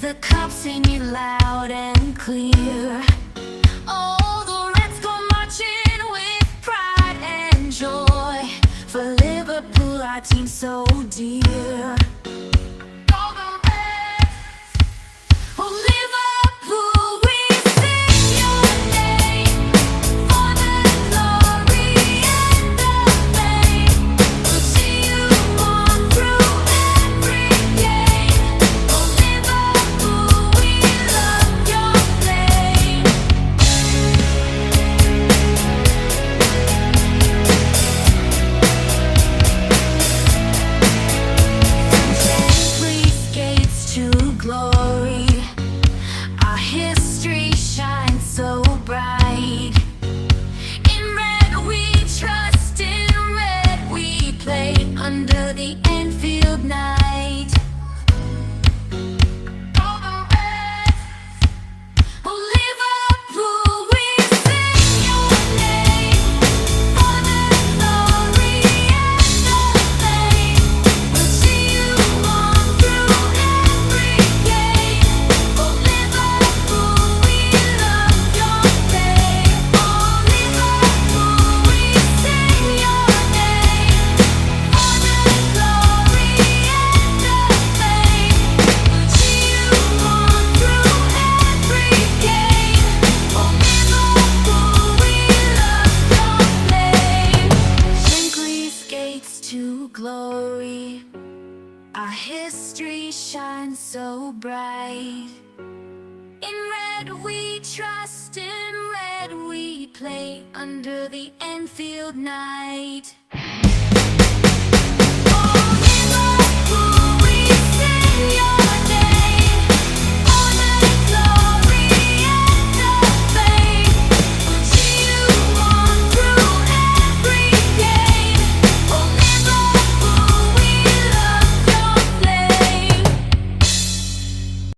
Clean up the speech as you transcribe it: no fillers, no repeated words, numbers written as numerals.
The Cubs singing loud and clear. All the Reds go marching with pride and joy. For Liverpool, our team so dear. All the Reds, oh Liverpool, we sing your name for the glory and the fame. We'll see you on through every game. Oh Liverpool, we love your flame. Gently skates to glory. Our history shines so bright. In red we trust, in red we play under the Anfield night. All the Reds, oh Liverpool, we sing your name for the glory and the fame. We'll see you on through every game. Oh Liverpool, we love your flame. Oh Liverpool, we sing your name for the glory and the fame. We'll see you on through every game. Oh Liverpool, we love your flame. Shankly skates to glory. Our history shines so bright. In red we trust, in red we play under the Anfield night.